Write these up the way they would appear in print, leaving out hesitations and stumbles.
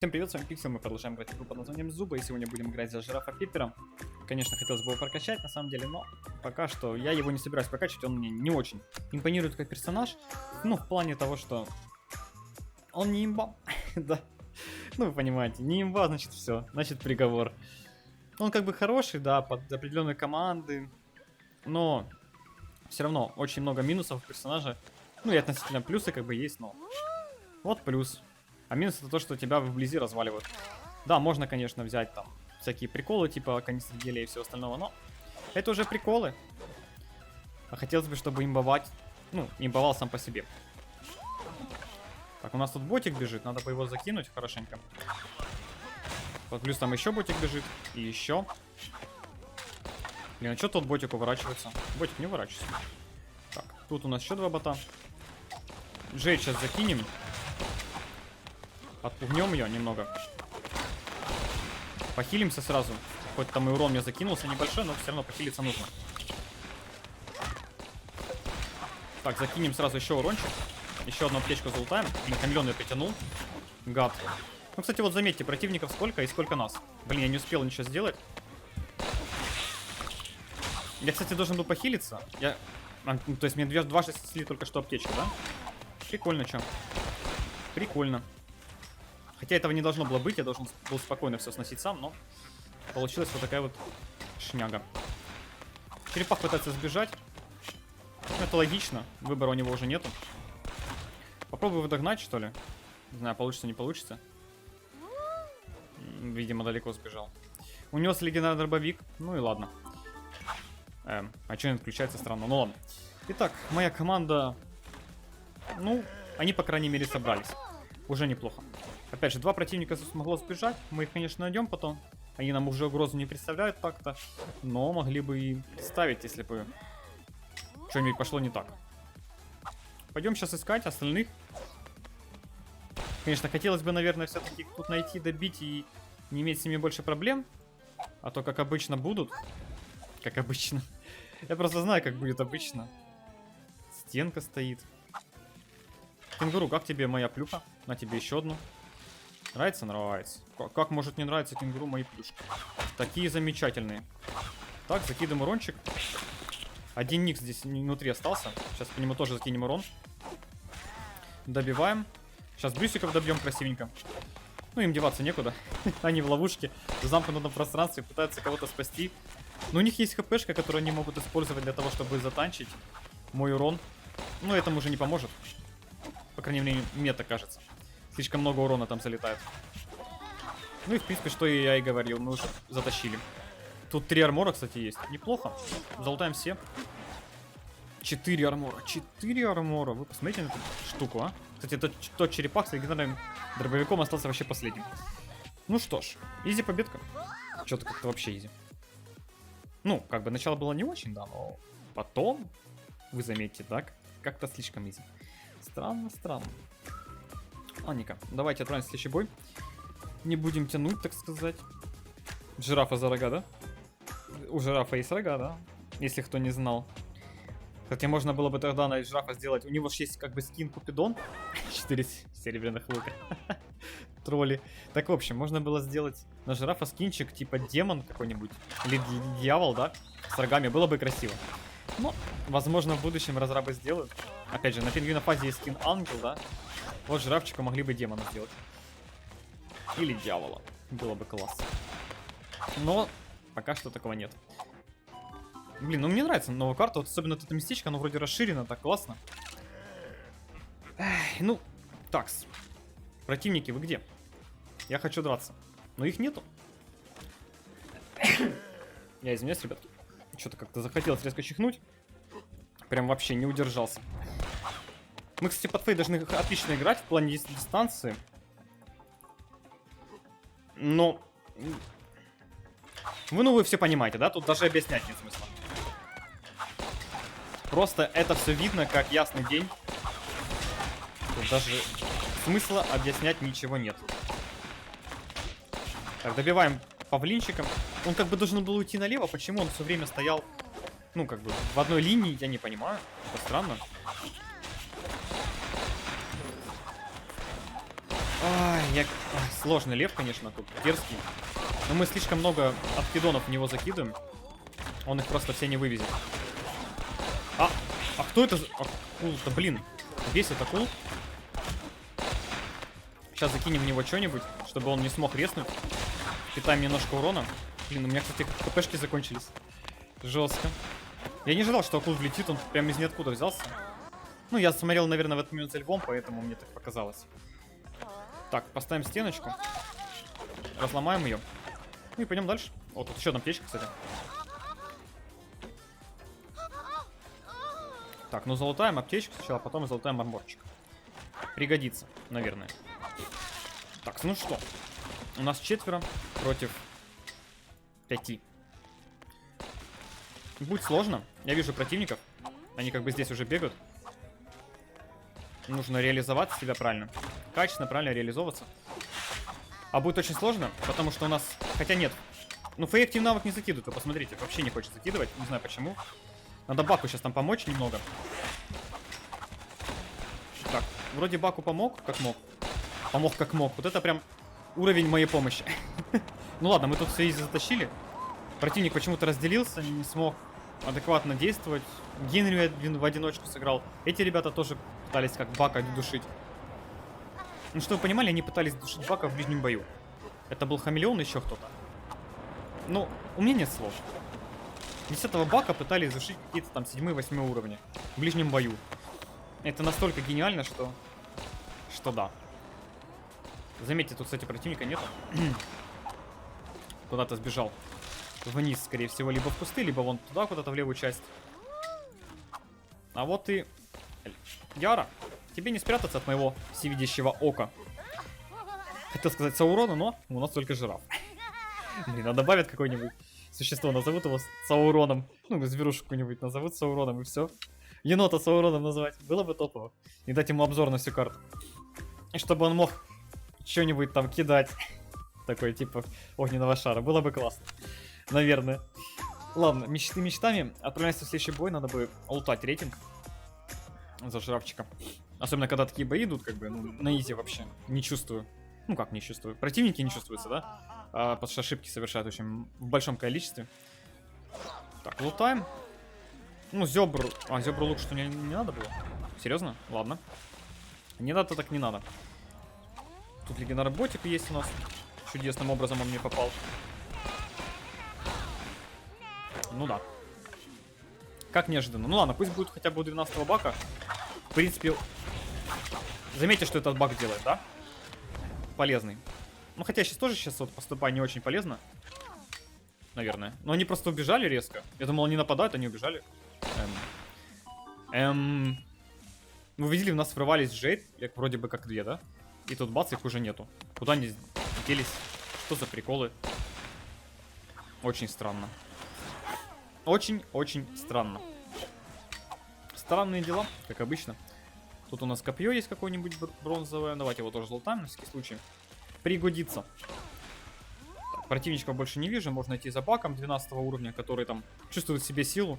Всем привет, с вами Пиксел, мы продолжаем играть в игру под названием Зуба, и сегодня будем играть за жирафа Пиппера. Конечно, хотелось бы его прокачать, на самом деле, но пока что я его не собираюсь прокачивать, он мне не очень импонирует как персонаж. Ну, в плане того, что он не имба, да, ну вы понимаете, не имба, значит все, значит приговор. Он как бы хороший, да, под определенные команды, но все равно очень много минусов у персонажа. Ну и относительно плюсы как бы есть, но вот плюс. А минус это то, что тебя вблизи разваливают. Да, можно, конечно, взять там всякие приколы, типа канистры гелия и все остального, но это уже приколы. А хотелось бы, чтобы имбовать, ну, имбовал сам по себе. Так, у нас тут ботик бежит, надо бы его закинуть хорошенько. Вот плюс там еще ботик бежит, и еще. Блин, а что тут ботик уворачивается? Ботик не уворачивается. Так, тут у нас еще два бота. Джейд сейчас закинем. Отпугнем ее немного. Похилимся сразу. Хоть там и урон мне закинулся небольшой, но все равно похилиться нужно. Так, закинем сразу еще урончик. Еще одну аптечку залутаем. На хамелеон я притянул. Гад. Ну, кстати, вот заметьте, противников сколько и сколько нас. Блин, я не успел ничего сделать. Я, кстати, должен был похилиться. То есть мне дважды снесли только что аптечку, да? Прикольно, чё. Прикольно. Хотя этого не должно было быть, я должен был спокойно все сносить сам, но получилась вот такая вот шняга. Черепах пытается сбежать. Это логично, выбора у него уже нету. Попробую его догнать, что ли. Не знаю, получится, не получится. Видимо, далеко сбежал. Унес легендарный дробовик, ну и ладно. А что не отключается, странно, ну ладно. Итак, моя команда... Ну, они, по крайней мере, собрались. Уже неплохо. Опять же, два противника смогло сбежать. Мы их, конечно, найдем потом. Они нам уже угрозу не представляют так-то. Но могли бы и представить, если бы что-нибудь пошло не так. Пойдем сейчас искать остальных. Конечно, хотелось бы, наверное, все-таки тут найти, добить и не иметь с ними больше проблем. А то, как обычно, будут. Как обычно. Я просто знаю, как будет обычно. Стенка стоит. Кенгуру, как тебе моя плюха? На тебе еще одну. Нравится? Нравится. Как может не нравиться кенгуру мои плюшки? Такие замечательные. Так, закидываем урончик. Один ник здесь внутри остался. Сейчас по нему тоже закинем урон. Добиваем. Сейчас брюсиков добьем красивенько. Ну, им деваться некуда. Они в ловушке, в замкнутом пространстве, пытаются кого-то спасти. Но у них есть хпшка, которую они могут использовать для того, чтобы затанчить мой урон. Но этому уже не поможет. По крайней мере, мне так кажется. Слишком много урона там залетает. Ну и в принципе, что я и говорил, мы уже затащили. Тут 3 армора, кстати, есть. Неплохо. Залутаем все. 4 армора. 4 армора. Вы посмотрите на эту штуку, а. Кстати, тот черепах с легендарным дробовиком остался вообще последним. Ну что ж, изи победка. Что-то как-то вообще изи. Ну, как бы начало было не очень, да, но потом, вы заметите, так, как-то слишком изи. Странно, странно. Ладненько, давайте отправимся в следующий бой. Не будем тянуть, так сказать. Жирафа за рога, да? У жирафа есть рога, да? Если кто не знал. Хотя можно было бы тогда на жирафа сделать. У него же есть как бы скин Купидон. 4 серебряных лука. Тролли. Так, в общем, можно было сделать на жирафа скинчик типа демон какой-нибудь. Или дьявол, да? С рогами. Было бы красиво. Но, возможно, в будущем разрабы сделают. Опять же, на пингвинофазе есть скин ангел, да? Вот жирафчика могли бы демона сделать. Или дьявола. Было бы классно. Но пока что такого нет. Блин, ну мне нравится новая карта. Вот особенно это местечко, оно вроде расширено, так классно. Эх, ну, такс. Противники, вы где? Я хочу драться. Но их нету. Я извиняюсь, ребятки. Что-то как-то захотелось резко чихнуть. Прям вообще не удержался. Мы, кстати, под фейт должны отлично играть в плане дистанции. Но... вы все понимаете, да? Тут даже объяснять нет смысла. Просто это все видно, как ясный день. Тут даже смысла объяснять ничего нет. Так, добиваем павлинчиком. Он как бы должен был уйти налево. Почему он все время стоял, ну, как бы, в одной линии, я не понимаю. Это странно. Сложный лев, конечно, тут дерзкий. Но мы слишком много откидонов в него закидываем. Он их просто все не вывезет. А кто это? Акул-то, блин. Весит акул. Сейчас закинем в него что-нибудь, чтобы он не смог резнуть. Питаем немножко урона. Блин, у меня, кстати, хпшки закончились. Жестко. Я не ожидал, что акул влетит, он прям из ниоткуда взялся. Ну, я смотрел, наверное, в этот момент за львом, поэтому мне так показалось. Так, поставим стеночку. Разломаем ее. Ну и пойдем дальше. Вот тут еще одна птичка, кстати. Так, ну залутаем аптечку сначала, потом залутаем арморчик. Пригодится, наверное. Так, ну что? У нас 4 против 5. Будет сложно. Я вижу противников. Они как бы здесь уже бегают. Нужно реализовать себя правильно. Качественно, правильно реализовываться. А будет очень сложно, потому что у нас... Хотя нет. Ну, Фэй актив навык не закидывает, вы посмотрите. Вообще не хочет закидывать, не знаю почему. Надо Баку сейчас там помочь немного. Так, вроде Баку помог, как мог. Помог, как мог. Вот это прям уровень моей помощи. Ну ладно, мы тут все затащили. Противник почему-то разделился, не смог адекватно действовать. Генри в одиночку сыграл. Эти ребята тоже пытались как Бака душить. Ну, чтобы вы понимали, они пытались душить Бака в ближнем бою. Это был Хамелеон и еще кто-то. Ну, у меня нет слов. 10-го Бака пытались душить какие-то там 7-8 уровни в ближнем бою. Это настолько гениально, что да. Заметьте, тут, кстати, противника нету. Куда-то сбежал. Вниз, скорее всего, либо в кусты, либо вон туда, куда-то в левую часть. А вот и... Яра, тебе не спрятаться от моего всевидящего ока. Хотел сказать Саурона, но у нас только жираф. Блин, а добавят какое-нибудь существо, назовут его Сауроном. Ну, зверушку какую-нибудь назовут Сауроном, и все. Енота Сауроном назвать. Было бы топово. И дать ему обзор на всю карту. И чтобы он мог что-нибудь там кидать. Такой, типа, огненного шара. Было бы классно. Наверное. Ладно, мечты мечтами. Отправляемся в следующий бой. Надо бы лутать рейтинг. За жирафчика. Особенно, когда такие бои идут, как бы, ну, на изи вообще. Не чувствую. Ну, как не чувствую? Противники не чувствуются, да? Потому что ошибки совершают очень в большом количестве. Так, лутаем. Ну, зебру... зебру лук что не надо было? Серьезно? Ладно. Не надо, так не надо. Тут легендарный ботик есть у нас. Чудесным образом он мне попал. Ну да. Как неожиданно. Ну ладно, пусть будет хотя бы у 12-го бака. В принципе... Заметьте, что этот бак делает, да? Полезный. Ну хотя сейчас вот поступать не очень полезно. Наверное. Но они просто убежали резко. Я думал, они нападают, они убежали. Вы видели, у нас врывались Джейд, вроде бы как 2, да? И тут бац, их уже нету. Куда они делись? Что за приколы? Очень странно. Очень-очень странно. Странные дела, как обычно. Тут у нас копье есть какое-нибудь бронзовое. Давайте его тоже золотаем, на всякий случай. Пригодится. Так, противничков больше не вижу. Можно идти за баком 12 уровня, который там чувствует в себе силу.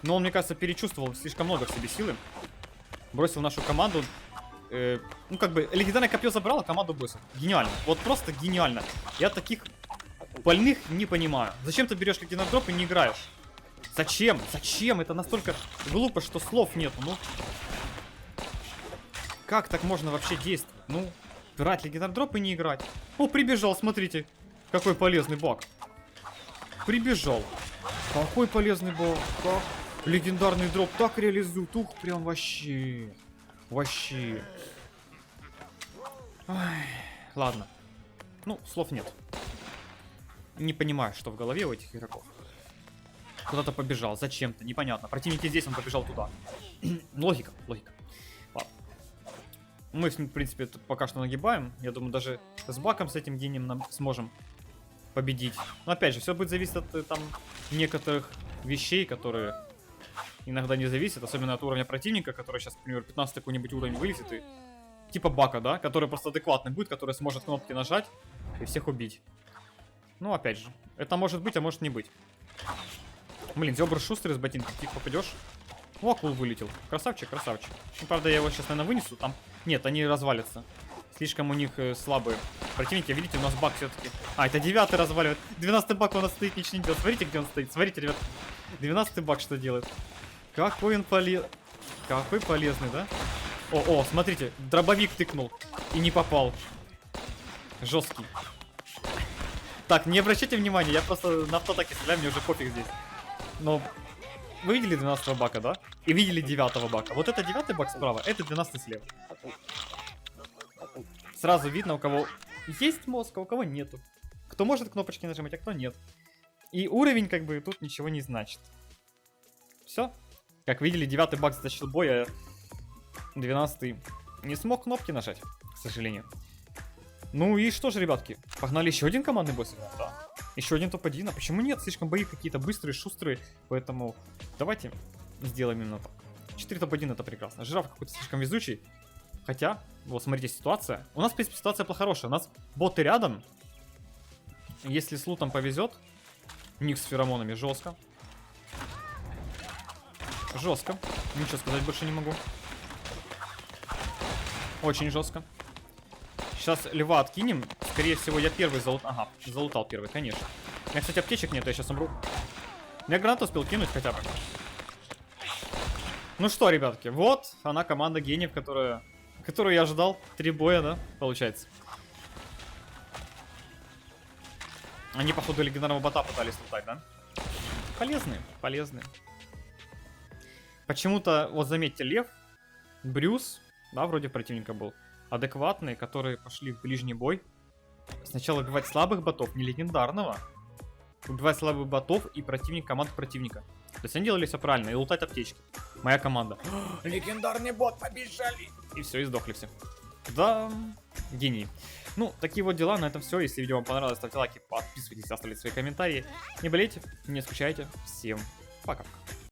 Но он, мне кажется, перечувствовал слишком много в себе силы. Бросил нашу команду. Ну, как бы, легендарное копье забрало, команду бросил. Гениально. Вот просто гениально. Я таких больных не понимаю. Зачем ты берешь легендарный дроп и не играешь? Зачем? Зачем? Это настолько глупо, что слов нету. Ну, как так можно вообще действовать? Ну, брать легендарный дроп и не играть. О, прибежал, смотрите. Какой полезный баг. Прибежал. Какой полезный баг. Как легендарный дроп так реализует. Ух, прям вообще. Вообще. Ой, ладно. Ну, слов нет. Не понимаю, что в голове у этих игроков. Куда-то побежал, зачем-то, непонятно. Противники здесь, он побежал туда. Логика, логика. Ладно. Мы, в принципе, тут пока что нагибаем. Я думаю, даже с баком, с этим гением нам сможем победить. Но опять же, все будет зависеть от там некоторых вещей, которые иногда не зависят. Особенно от уровня противника, который сейчас, например, 15 какой-нибудь уровень вылезет. И... Типа бака, да? Который просто адекватный будет, который сможет кнопки нажать и всех убить. Ну, опять же. Это может быть, а может не быть. Блин, зебр шустрый с ботинки. Ты попадешь. О, акул вылетел. Красавчик, красавчик. Ну, правда, я его сейчас, наверное, вынесу. Там... Нет, они развалятся. Слишком у них слабые противники. Видите, у нас баг все-таки. А, это 9-й разваливает. 12-й баг у нас стоит, ничего не делает. Смотрите, где он стоит. Смотрите, ребят. 12-й баг что делает. Какой он Какой полезный, да? О, смотрите, дробовик тыкнул. И не попал. Жесткий. Так, не обращайте внимания, я просто на автотаке стреляю, мне уже пофиг здесь. Но вы видели 12-го бака, да? И видели 9-го бака. Вот это 9-й бак справа, это 12-й слева. Сразу видно, у кого есть мозг, а у кого нету. Кто может кнопочки нажимать, а кто нет. И уровень как бы тут ничего не значит. Все. Как видели, 9-й бак затащил бой, а 12-й не смог кнопки нажать, к сожалению. Ну и что же, ребятки, погнали еще один командный бой сыграем, да? Еще один топ-1, а почему нет? Слишком бои какие-то быстрые, шустрые, поэтому давайте сделаем именно так. 4 топ-1 это прекрасно. Жираф какой-то слишком везучий, хотя, вот смотрите, ситуация. У нас, в принципе, ситуация хорошая, у нас боты рядом. Если с лутом повезет, у них с феромонами жестко. Жестко, ничего сказать больше не могу. Очень жестко. Сейчас льва откинем. Скорее всего, я первый залутал. Ага, залутал первый, конечно. У меня, кстати, аптечек нет, я сейчас умру. Я гранату успел кинуть хотя бы. Ну что, ребятки, вот она команда гениев, которую я ожидал. 3 боя, да, получается. Они, походу, легендарного бота пытались лутать, да? Полезные, полезные. Почему-то, вот заметьте, лев, Брюс, да, вроде противника был, адекватные, которые пошли в ближний бой. Сначала убивать слабых ботов, не легендарного. Убивать слабых ботов и противник команд противника. То есть они делали все правильно, и лутать аптечки. Моя команда. Легендарный бот, побежали! И все, и сдохли все. Да, гений. Ну, такие вот дела, на этом все. Если видео вам понравилось, ставьте лайки, подписывайтесь, оставляйте свои комментарии. Не болейте, не скучайте. Всем пока.